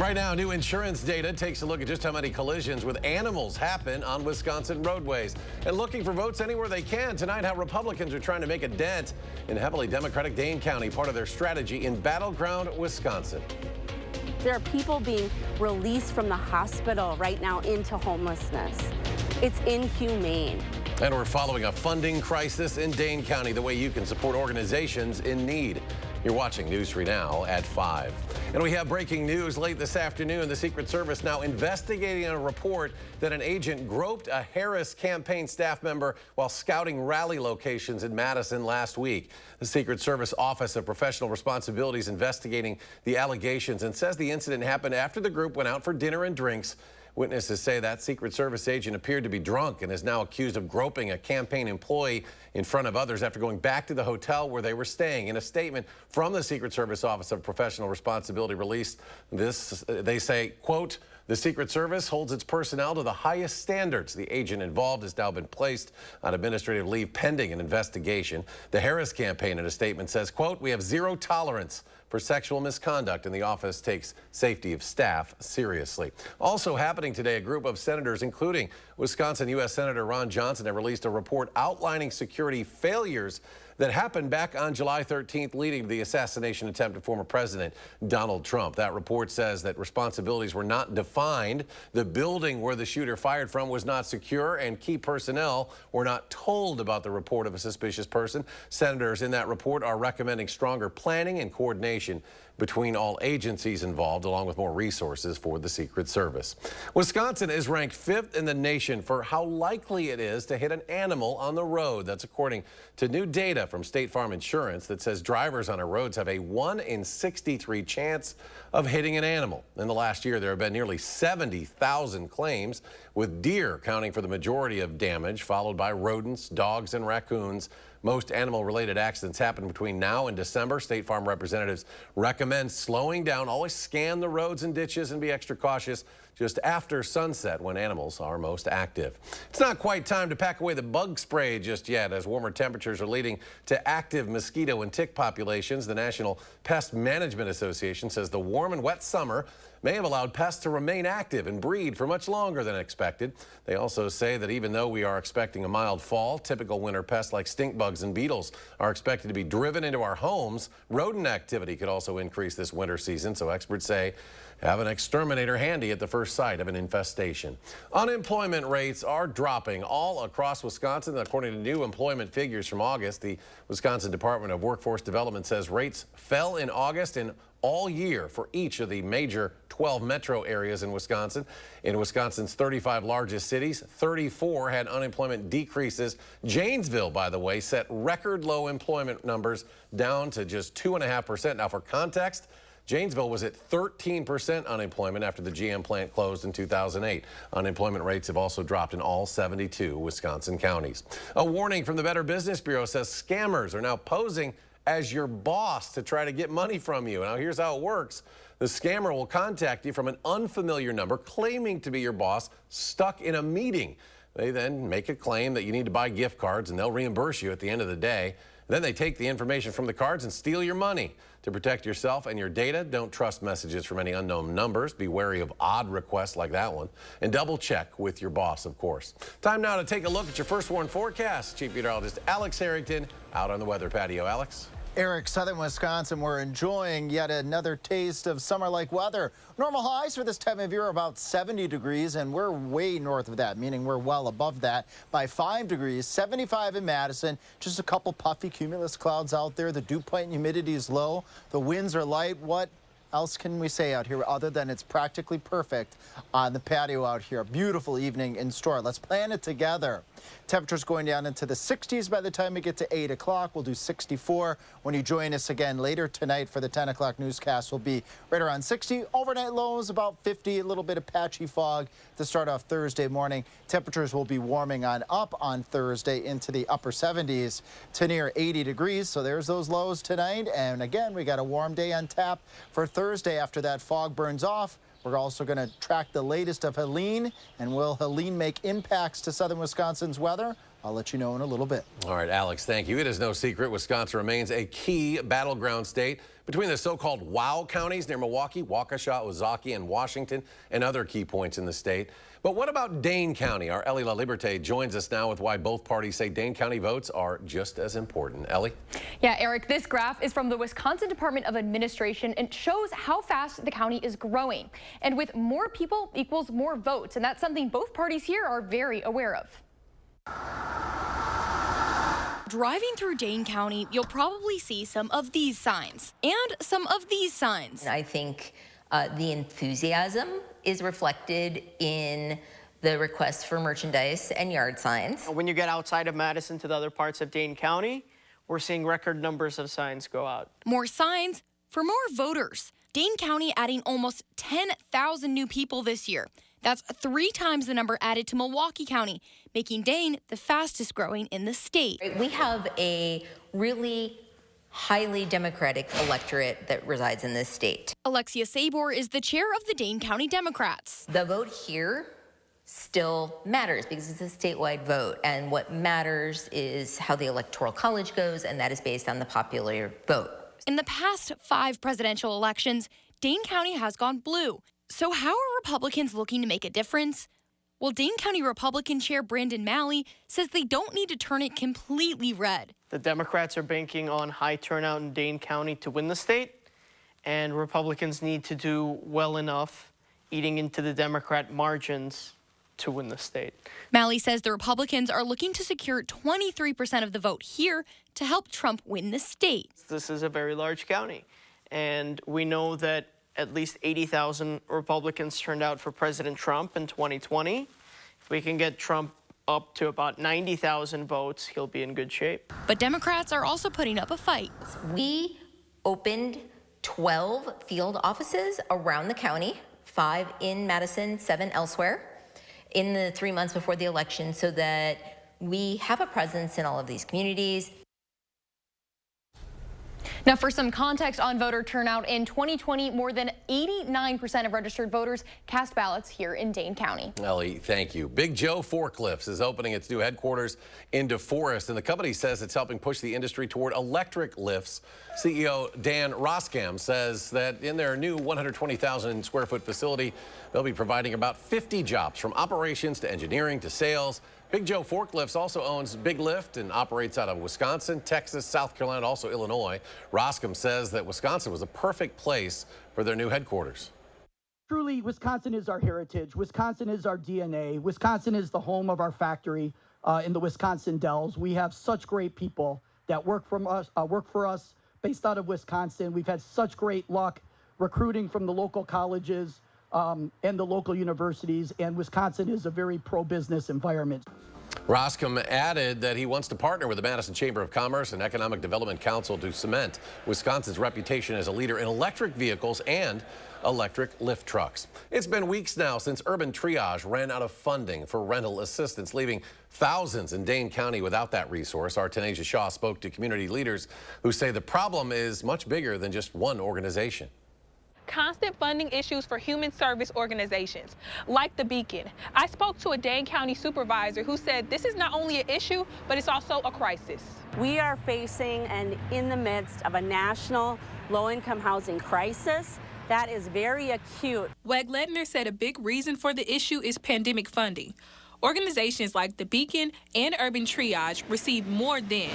Right now, new insurance data takes a look at just how many collisions with animals happen on Wisconsin roadways. And looking for votes anywhere they can tonight, how Republicans are trying to make a dent in heavily Democratic Dane County, part of their strategy in battleground Wisconsin. There are people being released from the hospital right now into homelessness. It's inhumane. And we're following a funding crisis in Dane County, the way you can support organizations in need. You're watching News 3 Now at 5. And we have breaking news late this afternoon. The Secret Service now investigating a report that an agent groped a Harris campaign staff member while scouting rally locations in Madison last week. The Secret Service Office of Professional Responsibility is investigating the allegations and says the incident happened after the group went out for dinner and drinks. Witnesses say that Secret Service agent appeared to be drunk and is now accused of groping a campaign employee in front of others after going back to the hotel where they were staying. In a statement from the Secret Service Office of Professional Responsibility released this, they say, quote, "The Secret Service holds its personnel to the highest standards. The agent involved has now been placed on administrative leave pending an investigation." The Harris campaign in a statement says, quote, "We have zero tolerance for sexual misconduct, and the office takes safety of staff seriously." Also happening today, a group of senators, including Wisconsin U.S. Senator Ron Johnson, have released a report outlining security failures that happened back on July 13th, leading to the assassination attempt of former President Donald Trump. That report says that responsibilities were not defined, the building where the shooter fired from was not secure, and key personnel were not told about the report of a suspicious person. Senators in that report are recommending stronger planning and coordination between all agencies involved, along with more resources for the Secret Service. Wisconsin is ranked 5th in the nation for how likely it is to hit an animal on the road. That's according to new data from State Farm Insurance that says drivers on our roads have a 1 in 63 chance of hitting an animal. In the last year, there have been nearly 70,000 claims, with deer counting for the majority of damage, followed by rodents, dogs, and raccoons. Most animal-related accidents happen between now and December. State Farm representatives recommend slowing down. Always scan the roads and ditches and be extra cautious just after sunset when animals are most active. It's not quite time to pack away the bug spray just yet, as warmer temperatures are leading to active mosquito and tick populations. The National Pest Management Association says the warm and wet summer may have allowed pests to remain active and breed for much longer than expected. They also say that even though we are expecting a mild fall, typical winter pests like stink bugs and beetles are expected to be driven into our homes. Rodent activity could also increase this winter season, so experts say have an exterminator handy at the first sight of an infestation. Unemployment rates are dropping all across Wisconsin. According to new employment figures from August, the Wisconsin Department of Workforce Development says rates fell in August and all year for each of the major 12 metro areas in Wisconsin. In Wisconsin's 35 largest cities, 34 had unemployment decreases. Janesville, by the way, set record low employment numbers down to just 2.5%. Now, for context, Janesville was at 13% unemployment after the GM plant closed in 2008. Unemployment rates have also dropped in all 72 Wisconsin counties. A warning from the Better Business Bureau says scammers are now posing as your boss to try to get money from you. Now, here's how it works. The scammer will contact you from an unfamiliar number claiming to be your boss stuck in a meeting. They then make a claim that you need to buy gift cards and they'll reimburse you at the end of the day. Then they take the information from the cards and steal your money. To protect yourself and your data, don't trust messages from any unknown numbers. Be wary of odd requests like that one. And double check with your boss, of course. Time now to take a look at your first warn forecast. Chief Meteorologist Alex Harrington out on the weather patio. Alex? Eric, southern Wisconsin, we're enjoying yet another taste of summer-like weather. Normal highs for this time of year are about 70 degrees, and we're way north of that, meaning we're well above that by 5 degrees, 75 in Madison. Just a couple puffy cumulus clouds out there. The dew point and humidity is low. The winds are light. What else can we say out here other than it's practically perfect on the patio out here? A beautiful evening in store. Let's plan it together. Temperatures going down into the 60s by the time we get to 8 o'clock. We'll do 64 when you join us again later tonight for the 10 o'clock newscast. We'll be right around 60. Overnight lows about 50, a little bit of patchy fog to start off Thursday morning. Temperatures will be warming on up on Thursday into the upper 70s to near 80 degrees. So there's those lows tonight. And again, we got a warm day on tap for Thursday after that fog burns off. We're also going to track the latest of Helene, and will Helene make impacts to southern Wisconsin's weather? I'll let you know in a little bit. All right, Alex, thank you. It is no secret Wisconsin remains a key battleground state between the so-called WOW counties near Milwaukee, Waukesha, Ozaukee, and Washington, and other key points in the state. But what about Dane County? Our Ellie La Liberté joins us now with why both parties say Dane County votes are just as important. Ellie? Yeah, Eric, this graph is from the Wisconsin Department of Administration and shows how fast the county is growing. And with more people equals more votes, and that's something both parties here are very aware of. Driving through Dane County, you'll probably see some of these signs and some of these signs. I think the enthusiasm is reflected in the requests for merchandise and yard signs. When you get outside of Madison to the other parts of Dane County, we're seeing record numbers of signs go out. More signs for more voters. Dane County adding almost 10,000 new people this year. That's 3 times the number added to Milwaukee County, making Dane the fastest growing in the state. We have a really highly Democratic electorate that resides in this state. Alexia Sabor is the chair of the Dane County Democrats. The vote here still matters because it's a statewide vote, and what matters is how the Electoral College goes, and that is based on the popular vote. In the past 5 presidential elections, Dane County has gone blue. So how are Republicans looking to make a difference? Well, Dane County Republican Chair Brandon Malley says they don't need to turn it completely red. The Democrats are banking on high turnout in Dane County to win the state, and Republicans need to do well enough eating into the Democrat margins to win the state. Malley says the Republicans are looking to secure 23% of the vote here to help Trump win the state. This is a very large county, and we know that at least 80,000 Republicans turned out for President Trump in 2020. If we can get Trump up to about 90,000 votes, he'll be in good shape. But Democrats are also putting up a fight. We opened 12 field offices around the county, 5 in Madison, 7 elsewhere, in the 3 months before the election so that we have a presence in all of these communities. Now, for some context on voter turnout, in 2020, more than 89% of registered voters cast ballots here in Dane County. Ellie, thank you. Big Joe Forklifts is opening its new headquarters in DeForest, and the company says it's helping push the industry toward electric lifts. CEO Dan Roskam says that in their new 120,000 square foot facility, they'll be providing about 50 jobs from operations to engineering to sales. Big Joe Forklifts also owns Big Lift and operates out of Wisconsin, Texas, South Carolina, also Illinois. Roskam says that Wisconsin was a perfect place for their new headquarters. Truly, Wisconsin is our heritage. Wisconsin is our DNA. Wisconsin is the home of our factory in the Wisconsin Dells. We have such great people that work for us based out of Wisconsin. We've had such great luck recruiting from the local colleges and the local universities, and Wisconsin is a very pro-business environment. Roskam added that he wants to partner with the Madison Chamber of Commerce and Economic Development Council to cement Wisconsin's reputation as a leader in electric vehicles and electric lift trucks. It's been weeks now since Urban Triage ran out of funding for rental assistance, leaving thousands in Dane County without that resource. Our Tanisha Shaw spoke to community leaders who say the problem is much bigger than just one organization. Constant funding issues for human service organizations like the Beacon. I spoke to a Dane County supervisor who said this is not only an issue, but it's also a crisis. We are facing and in the midst of a national low-income housing crisis that is very acute. Wegledner said a big reason for the issue is pandemic funding. Organizations like the Beacon and Urban Triage receive more then.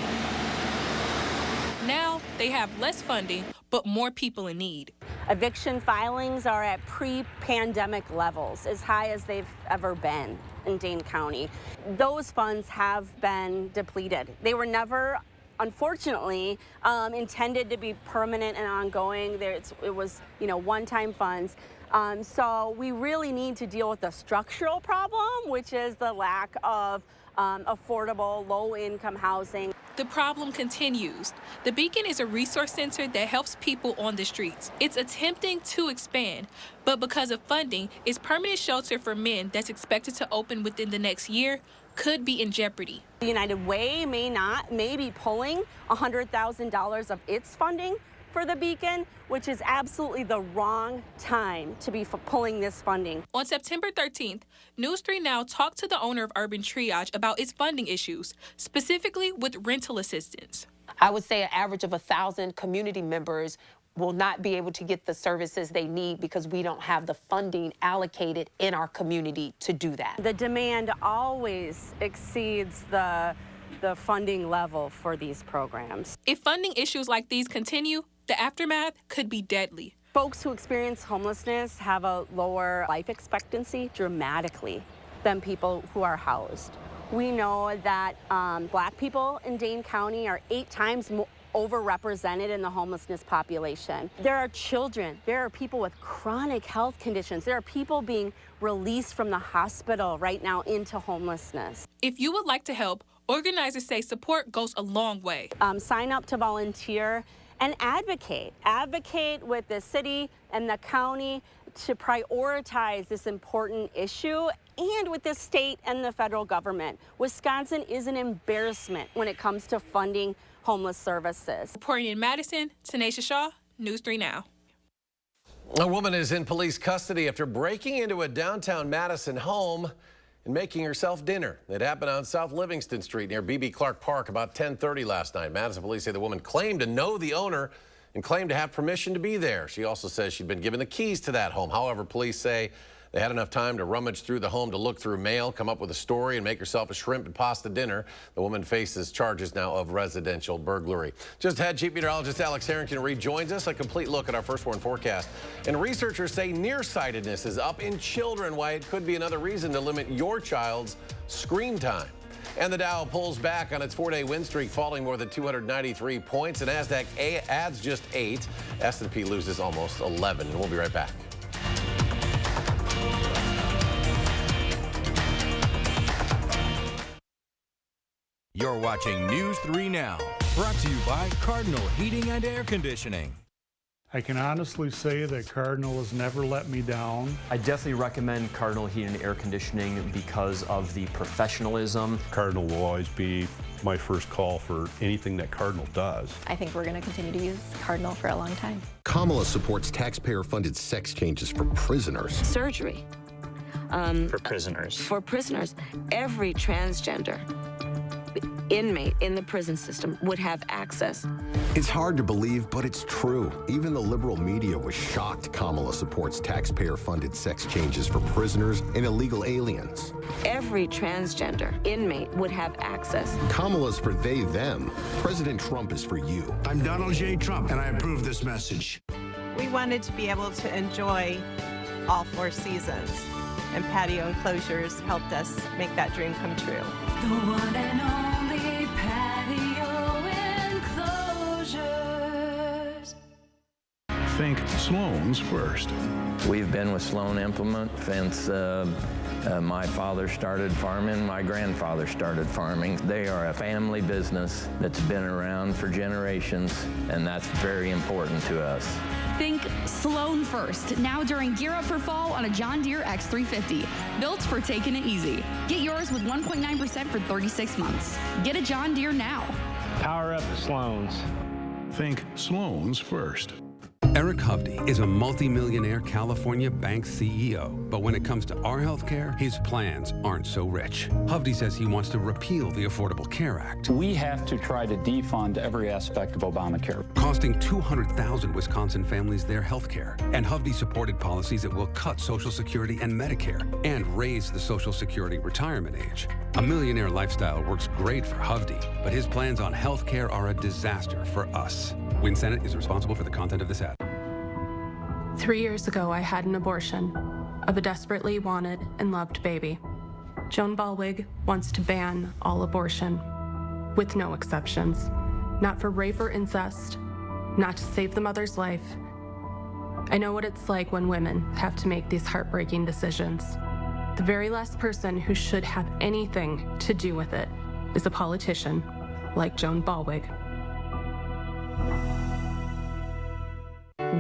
Now they have less funding, but more people in need. Eviction filings are at pre-pandemic levels, as high as they've ever been in Dane County. Those funds have been depleted. They were never, unfortunately, intended to be permanent and ongoing. It was, one-time funds. So we really need to deal with the structural problem, which is the lack of affordable, low-income housing. The problem continues. The Beacon is a resource center that helps people on the streets. It's attempting to expand, but because of funding, its permanent shelter for men that's expected to open within the next year could be in jeopardy. United Way may be pulling $100,000 of its funding for the Beacon, which is absolutely the wrong time to be pulling this funding. On September 13th, News 3 Now talked to the owner of Urban Triage about its funding issues, specifically with rental assistance. I would say an average of 1,000 community members will not be able to get the services they need because we don't have the funding allocated in our community to do that. The demand always exceeds the funding level for these programs. If funding issues like these continue, the aftermath could be deadly. Folks who experience homelessness have a lower life expectancy dramatically than people who are housed. We know that Black people in Dane County are 8 times more overrepresented in the homelessness population. There are children, there are people with chronic health conditions, there are people being released from the hospital right now into homelessness. If you would like to help, organizers say support goes a long way. Sign up to volunteer and advocate. Advocate with the city and the county to prioritize this important issue, and with the state and the federal government. Wisconsin is an embarrassment when it comes to funding homeless services. Reporting in Madison, Tanisha Shaw, News 3 Now. A woman is in police custody after breaking into a downtown Madison home and making herself dinner. It happened on South Livingston Street near B.B. Clark Park about 10:30 last night. Madison police say the woman claimed to know the owner and claimed to have permission to be there. She also says she'd been given the keys to that home. However, police say they had enough time to rummage through the home to look through mail, come up with a story, and make herself a shrimp and pasta dinner. The woman faces charges now of residential burglary. Just ahead, Chief Meteorologist Alex Harrington rejoins us. A complete look at our first warn forecast. And researchers say nearsightedness is up in children, why it could be another reason to limit your child's screen time. And the Dow pulls back on its 4-day win streak, falling more than 293 points. And NASDAQ adds just 8. S&P loses almost 11. And we'll be right back. You're watching News 3 Now, brought to you by Cardinal Heating and Air Conditioning. I can honestly say that Cardinal has never let me down. I definitely recommend Cardinal Heating and Air Conditioning because of the professionalism. Cardinal will always be my first call for anything that Cardinal does. I think we're going to continue to use Cardinal for a long time. Kamala supports taxpayer-funded sex changes for prisoners. Surgery. For prisoners. For prisoners. Every transgender inmate in the prison system would have access. It's hard to believe, but it's true. Even the liberal media was shocked Kamala supports taxpayer-funded sex changes for prisoners and illegal aliens. Every transgender inmate would have access. Kamala's for they, them. President Trump is for you. I'm Donald J. Trump, and I approve this message. We wanted to be able to enjoy all 4 seasons, and patio enclosures helped us make that dream come true. The one and only patio enclosures. Think Sloan's first. We've been with Sloan Implement since my father started farming, my grandfather started farming. They are a family business that's been around for generations, and that's very important to us. Think Sloan first, now during Gear Up for Fall on a John Deere X350. Built for taking it easy. Get yours with 1.9% for 36 months. Get a John Deere now. Power up Sloan's. Think Sloan's first. Eric Hovde is a multimillionaire California bank CEO, but when it comes to our healthcare, his plans aren't so rich. Hovde says he wants to repeal the Affordable Care Act. We have to try to defund every aspect of Obamacare, costing 200,000 Wisconsin families their healthcare. And Hovde supported policies that will cut Social Security and Medicare and raise the Social Security retirement age. A millionaire lifestyle works great for Hovde, but his plans on healthcare are a disaster for us. Win Senate is responsible for the content of this ad. 3 years ago, I had an abortion of a desperately wanted and loved baby. Joan Ballwig wants to ban all abortion, with no exceptions. Not for rape or incest, not to save the mother's life. I know what it's like when women have to make these heartbreaking decisions. The very last person who should have anything to do with it is a politician like Joan Ballwig.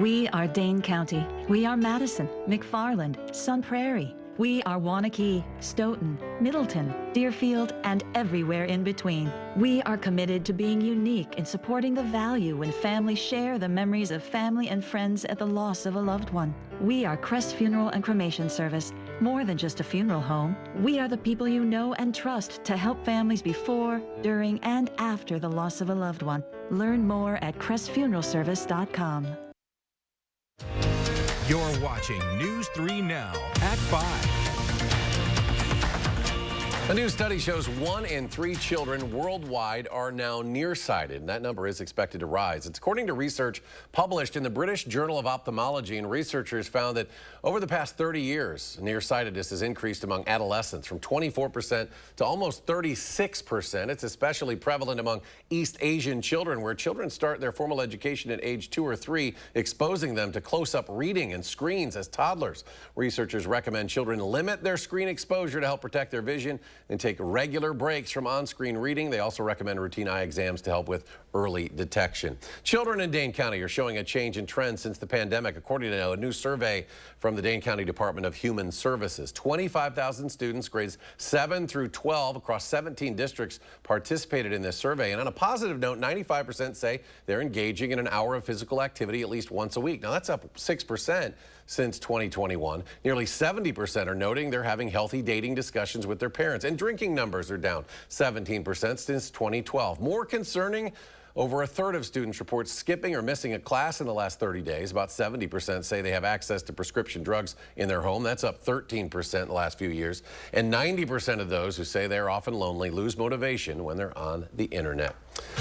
We are Dane County. We are Madison, McFarland, Sun Prairie. We are Wanakee, Stoughton, Middleton, Deerfield, and everywhere in between. We are committed to being unique in supporting the value when families share the memories of family and friends at the loss of a loved one. We are Crest Funeral and Cremation Service. More than just a funeral home, we are the people you know and trust to help families before, during, and after the loss of a loved one. Learn more at crestfuneralservice.com. You're watching News 3 Now at 5. A new study shows 1 in 3 children worldwide are now nearsighted, and that number is expected to rise. It's according to research published in the British Journal of Ophthalmology, and researchers found that over the past 30 years, nearsightedness has increased among adolescents from 24% to almost 36%. It's especially prevalent among East Asian children, where children start their formal education at age 2 or 3, exposing them to close-up reading and screens as toddlers. Researchers recommend children limit their screen exposure to help protect their vision and take regular breaks from on-screen reading. They also recommend routine eye exams to help with early detection. Children in Dane County are showing a change in trend since the pandemic, according to a new survey from the Dane County Department of Human Services. 25,000 students, grades 7 through 12 across 17 districts participated in this survey. And on a positive note, 95% say they're engaging in an hour of physical activity at least once a week. Now that's up 6% since 2021. Nearly 70% are noting they're having healthy dating discussions with their parents, and drinking numbers are down 17% since 2012. More concerning, over a third of students report skipping or missing a class in the last 30 days. About 70% say they have access to prescription drugs in their home. That's up 13% in the last few years. And 90% of those who say they're often lonely lose motivation when they're on the internet.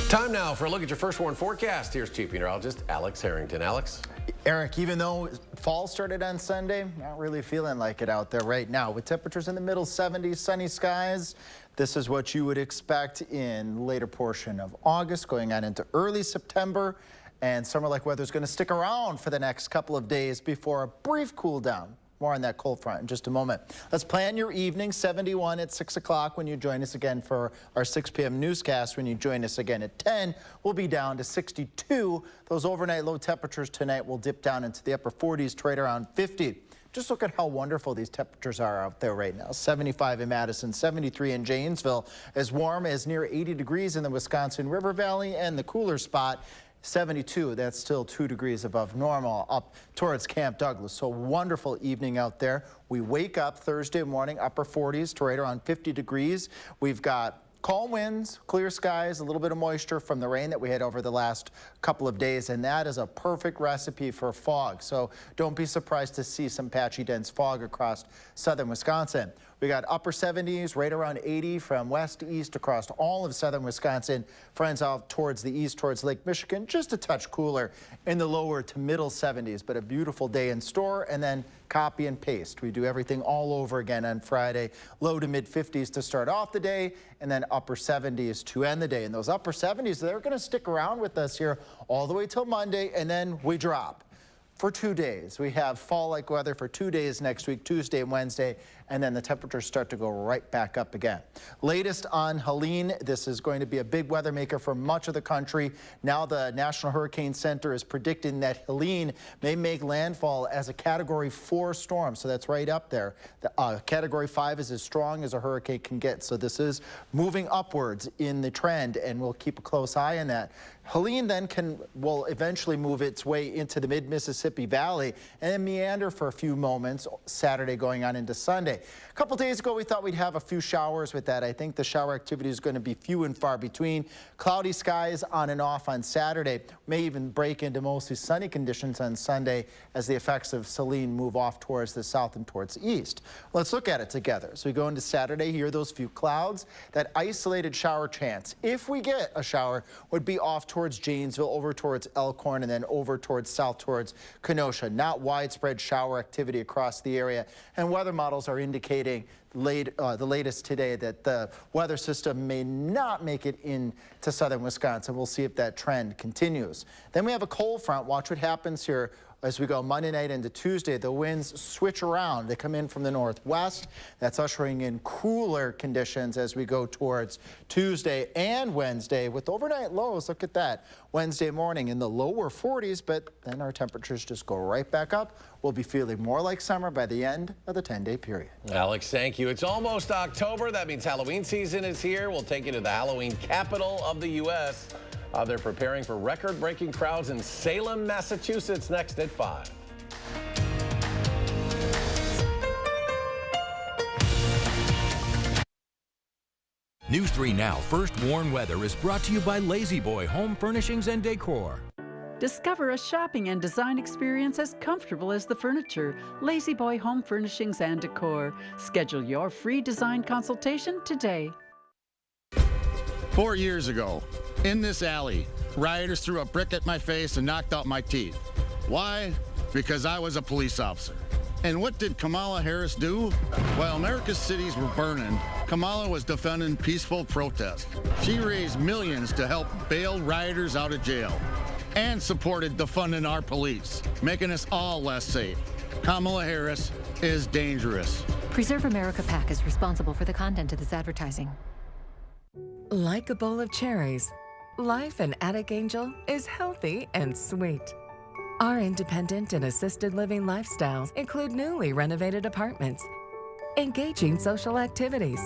Time now for a look at your first warn forecast. Here's Chief Meteorologist Alex Harrington. Alex? Eric, even though fall started on Sunday, not really feeling like it out there right now. With temperatures in the middle 70s, sunny skies, this is what you would expect in later portion of August, going on into early September. And summer-like weather is going to stick around for the next couple of days before a brief cool down. More on that cold front in just a moment. Let's plan your evening. 71 at 6 o'clock when you join us again for our 6 p.m. newscast. When you join us again at 10, we'll be down to 62. Those overnight low temperatures tonight will dip down into the upper 40s to right around 50. Just look at how wonderful these temperatures are out there right now. 75 in Madison, 73 in Janesville, as warm as near 80 degrees in the Wisconsin River Valley, and the cooler spot 72, that's still 2 degrees above normal up towards Camp Douglas. So wonderful evening out there. We wake up Thursday morning, upper 40s to right around 50 degrees. We've got calm winds, clear skies, a little bit of moisture from the rain that we had over the last couple of days, and that is a perfect recipe for fog. So don't be surprised to see some patchy, dense fog across southern Wisconsin. We got upper 70s, right around 80 from west to east across all of southern Wisconsin. Friends out towards the east, towards Lake Michigan, just a touch cooler in the lower to middle 70s, but a beautiful day in store. And then copy and paste. We do everything all over again on Friday. Low to mid 50s to start off the day, and then upper 70s to end the day. And those upper 70s, they're going to stick around with us here all the way till Monday, and then we drop for 2 days. We have fall-like weather for 2 days next week, Tuesday and Wednesday, and then the temperatures start to go right back up again. Latest on Helene, this is going to be a big weather maker for much of the country. Now the National Hurricane Center is predicting that Helene may make landfall as a Category 4 storm, so that's right up there. The, Category 5 is as strong as a hurricane can get, so this is moving upwards in the trend, and we'll keep a close eye on that. Helene then will eventually move its way into the mid-Mississippi Valley and then meander for a few moments Saturday going on into Sunday. A couple days ago, we thought we'd have a few showers with that. I think the shower activity is going to be few and far between. Cloudy skies on and off on Saturday. May even break into mostly sunny conditions on Sunday as the effects of Helene move off towards the south and towards the east. Let's look at it together. So we go into Saturday, here those few clouds, that isolated shower chance, if we get a shower, would be off towards Janesville, over towards Elkhorn, and then over towards south towards Kenosha. Not widespread shower activity across the area. And weather models are indicating the latest today that the weather system may not make it into southern Wisconsin. We'll see if that trend continues. Then we have a cold front. Watch what happens here As we go Monday night into Tuesday, the winds switch around. They come in from the northwest. That's ushering in cooler conditions as we go towards Tuesday and Wednesday with overnight lows. Look at that. Wednesday morning in the lower 40s, but then our temperatures just go right back up. We'll be feeling more like summer by the end of the 10-day period. Alex, thank you. It's almost October. That means Halloween season is here. We'll take you to the Halloween capital of the U.S. They're preparing for record-breaking crowds in Salem, Massachusetts, next at 5. News 3 Now First Warn Weather is brought to you by Lazy Boy Home Furnishings and Decor. Discover a shopping and design experience as comfortable as the furniture. Lazy Boy Home Furnishings and Decor. Schedule your free design consultation today. 4 years ago, in this alley, rioters threw a brick at my face and knocked out my teeth. Why? Because I was a police officer. And what did Kamala Harris do? While America's cities were burning, Kamala was defending peaceful protest. She raised millions to help bail rioters out of jail and supported defunding our police, making us all less safe. Kamala Harris is dangerous. Preserve America PAC is responsible for the content of this advertising. Like a bowl of cherries, life in Attic Angel is healthy and sweet. Our independent and assisted living lifestyles include newly renovated apartments, engaging social activities,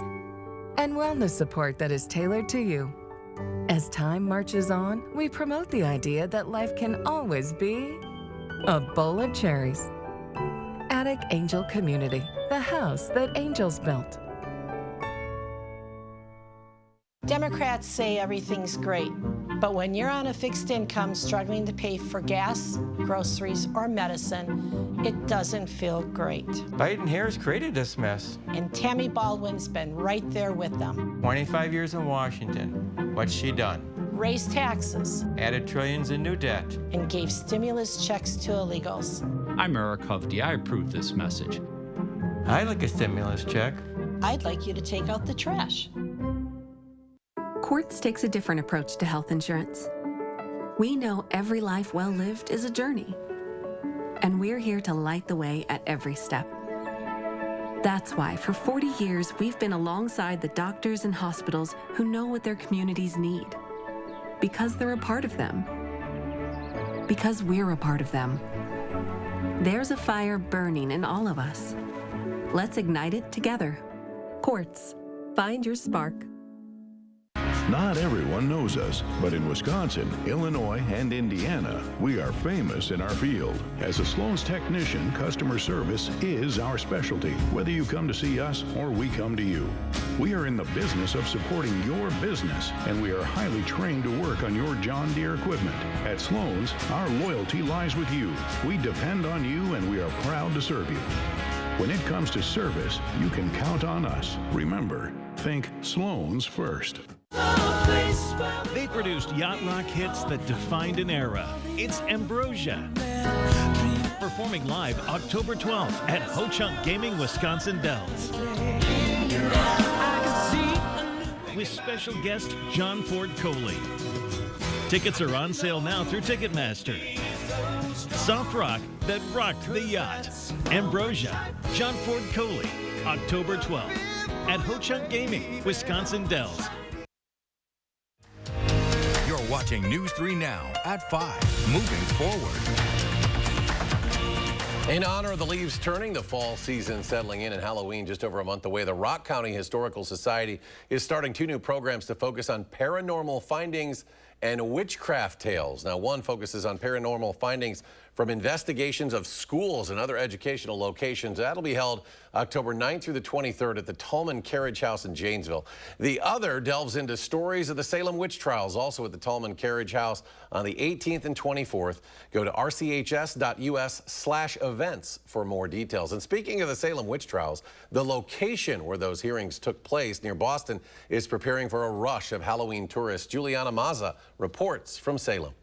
and wellness support that is tailored to you. As time marches on, we promote the idea that life can always be a bowl of cherries. Attic Angel Community, the house that angels built. Democrats say everything's great, but when you're on a fixed income struggling to pay for gas, groceries, or medicine, it doesn't feel great. Biden-Harris created this mess. And Tammy Baldwin's been right there with them. 25 years in Washington. What's she done? Raised taxes. Added trillions in new debt. And gave stimulus checks to illegals. I'm Eric Hovde. I approve this message. I'd like a stimulus check. I'd like you to take out the trash. Quartz takes a different approach to health insurance. We know every life well lived is a journey, and we're here to light the way at every step. That's why for 40 years, we've been alongside the doctors and hospitals who know what their communities need, because they're a part of them, because we're a part of them. There's a fire burning in all of us. Let's ignite it together. Quartz, find your spark. Not everyone knows us, but in Wisconsin, Illinois, and Indiana, we are famous in our field. As a Sloan's technician, customer service is our specialty, whether you come to see us or we come to you. We are in the business of supporting your business, and we are highly trained to work on your John Deere equipment. At Sloan's, our loyalty lies with you. We depend on you, and we are proud to serve you. When it comes to service, you can count on us. Remember, think Sloan's first. They produced yacht rock hits that defined an era. It's Ambrosia. Performing live October 12th at Ho Chunk Gaming, Wisconsin Dells. With special guest John Ford Coley. Tickets are on sale now through Ticketmaster. Soft rock that rocked the yacht. Ambrosia, John Ford Coley, October 12th at Ho Chunk Gaming, Wisconsin Dells. You're watching News 3 Now at 5. Moving forward. In honor of the leaves turning, the fall season settling in, and Halloween just over a month away, the Rock County Historical Society is starting 2 new programs to focus on paranormal findings and witchcraft tales. Now, one focuses on paranormal findings from investigations of schools and other educational locations. That'll be held October 9th through the 23rd at the Tallman Carriage House in Janesville. The other delves into stories of the Salem witch trials, also at the Tallman Carriage House on the 18th and 24th. Go to rchs.us/events for more details. And speaking of the Salem witch trials, the location where those hearings took place near Boston is preparing for a rush of Halloween tourists. Juliana Mazza reports from Salem.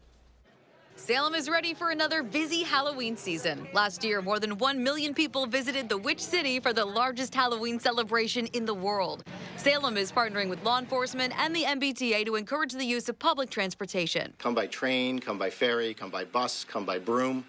Salem is ready for another busy Halloween season. Last year, more than 1 million people visited the Witch City for the largest Halloween celebration in the world. Salem is partnering with law enforcement and the MBTA to encourage the use of public transportation. Come by train, come by ferry, come by bus, come by broom.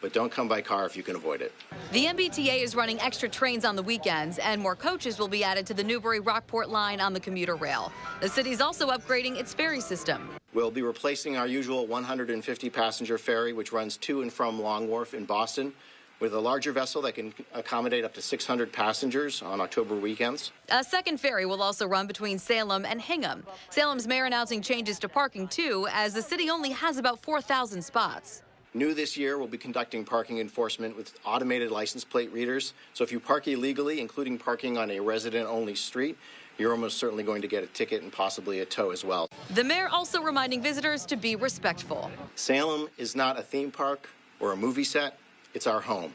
but don't come by car if you can avoid it. The MBTA is running extra trains on the weekends, and more coaches will be added to the Newbury-Rockport line on the commuter rail. The city's also upgrading its ferry system. We'll be replacing our usual 150-passenger ferry, which runs to and from Long Wharf in Boston, with a larger vessel that can accommodate up to 600 passengers on October weekends. A second ferry will also run between Salem and Hingham. Salem's mayor announcing changes to parking, too, as the city only has about 4,000 spots. New this year, we'll be conducting parking enforcement with automated license plate readers. So if you park illegally, including parking on a resident-only street, you're almost certainly going to get a ticket and possibly a tow as well. The mayor also reminding visitors to be respectful. Salem is not a theme park or a movie set. It's our home.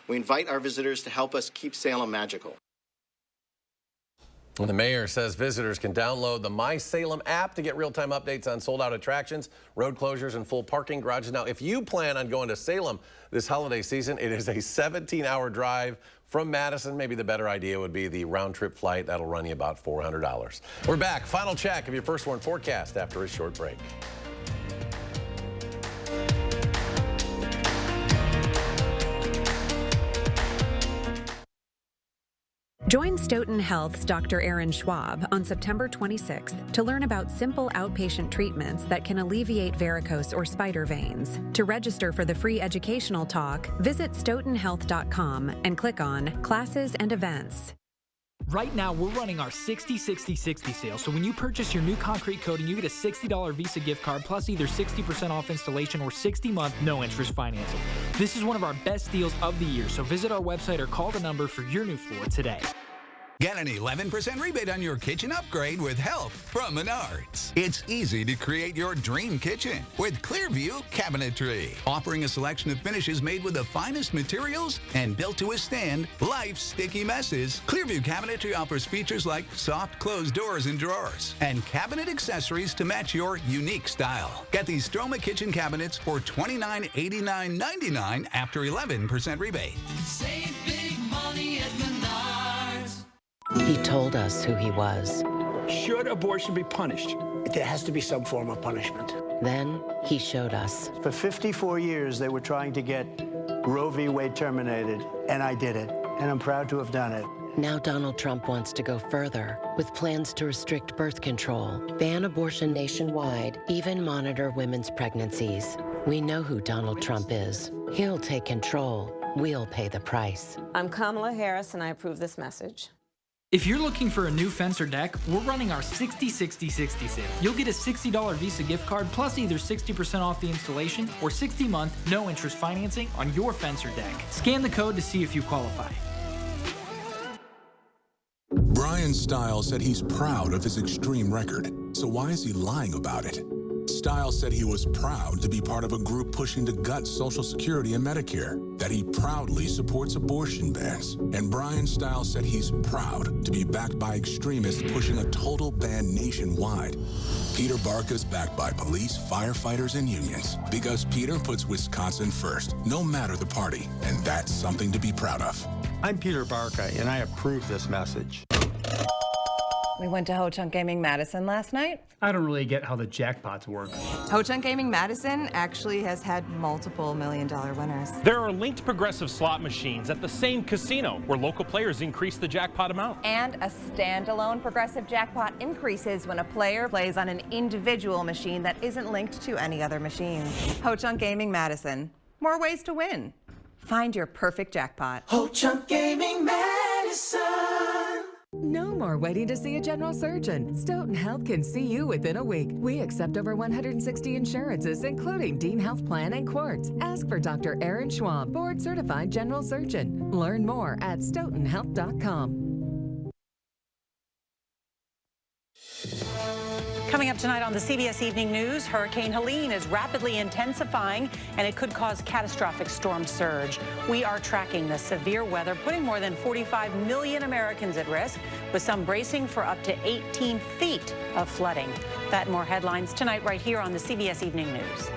We invite our visitors to help us keep Salem magical. The mayor says visitors can download the My Salem app to get real-time updates on sold-out attractions, road closures, and full parking garages. Now, if you plan on going to Salem this holiday season, it is a 17-hour drive from Madison. Maybe the better idea would be the round-trip flight. That'll run you about $400. We're back. Final check of your First Warn forecast after a short break. Join Stoughton Health's Dr. Aaron Schwab on September 26th to learn about simple outpatient treatments that can alleviate varicose or spider veins. To register for the free educational talk, visit stoughtonhealth.com and click on Classes and Events. Right now, we're running our 60-60-60 sale, so when you purchase your new concrete coating, you get a $60 Visa gift card plus either 60% off installation or 60-month no-interest financing. This is one of our best deals of the year, so visit our website or call the number for your new floor today. Get an 11% rebate on your kitchen upgrade with help from Menards. It's easy to create your dream kitchen with Clearview Cabinetry, offering a selection of finishes made with the finest materials and built to withstand life's sticky messes. Clearview Cabinetry offers features like soft closed doors and drawers and cabinet accessories to match your unique style. Get these Stroma kitchen cabinets for $29.89.99 after 11% rebate. Save big money at Menards. He told us who he was. Should abortion be punished? There has to be some form of punishment. Then he showed us. For 54 years, they were trying to get Roe v. Wade terminated, and I did it, and I'm proud to have done it. Now Donald Trump wants to go further with plans to restrict birth control, ban abortion nationwide, even monitor women's pregnancies. We know who Donald Trump is. He'll take control. We'll pay the price. I'm Kamala Harris, and I approve this message. If you're looking for a new fence or deck, we're running our 60-60-60 sale. You'll get a $60 Visa gift card plus either 60% off the installation or 60-month no-interest financing on your fence or deck. Scan the code to see if you qualify. Brian Stiles said he's proud of his extreme record. So why is he lying about it? Stiles said he was proud to be part of a group pushing to gut Social Security and Medicare, that he proudly supports abortion bans. And Brian Stiles said he's proud to be backed by extremists pushing a total ban nationwide. Peter Barca's backed by police, firefighters, and unions because Peter puts Wisconsin first, no matter the party, and that's something to be proud of. I'm Peter Barca, and I approve this message. We went to Ho Chunk Gaming Madison last night. I don't really get how the jackpots work. Ho Chunk Gaming Madison actually has had multiple million-dollar winners. There are linked progressive slot machines at the same casino where local players increase the jackpot amount. And a standalone progressive jackpot increases when a player plays on an individual machine that isn't linked to any other machine. Ho Chunk Gaming Madison. More ways to win. Find your perfect jackpot. Ho Chunk Gaming Madison. No more waiting to see a general surgeon. Stoughton Health can see you within a week. We accept over 160 insurances, including Dean Health Plan and Quartz. Ask for Dr. Aaron Schwab, board-certified general surgeon. Learn more at stoughtonhealth.com. Coming up tonight on the CBS Evening News, Hurricane Helene is rapidly intensifying and it could cause catastrophic storm surge. We are tracking the severe weather, putting more than 45 million Americans at risk, with some bracing for up to 18 feet of flooding. That and more headlines tonight right here on the CBS Evening News.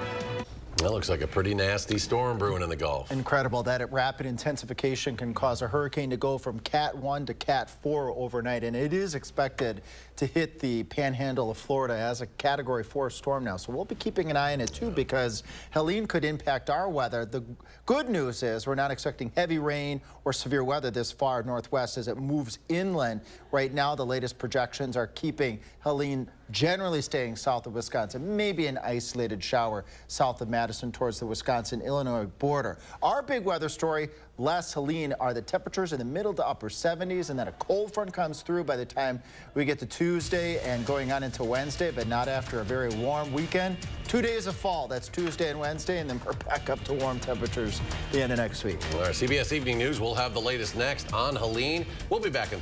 That looks like a pretty nasty storm brewing in the Gulf. Incredible that rapid intensification can cause a hurricane to go from Cat 1 to Cat 4 overnight, and it is expected to hit the panhandle of Florida as a Category 4 storm now. So we'll be keeping an eye on it too, because Helene could impact our weather. The good news is we're not expecting heavy rain or severe weather this far northwest as it moves inland. Right now, the latest projections are keeping Helene generally staying south of Wisconsin, maybe an isolated shower south of Madison towards the Wisconsin-Illinois border. Our big weather story, less Helene, are the temperatures in the middle to upper 70s, and then a cold front comes through by the time we get to Tuesday and going on into Wednesday, but not after a very warm weekend. 2 days of fall, that's Tuesday and Wednesday, and then we're back up to warm temperatures the end of next week. Our CBS Evening News will have the latest next on Helene. We'll be back in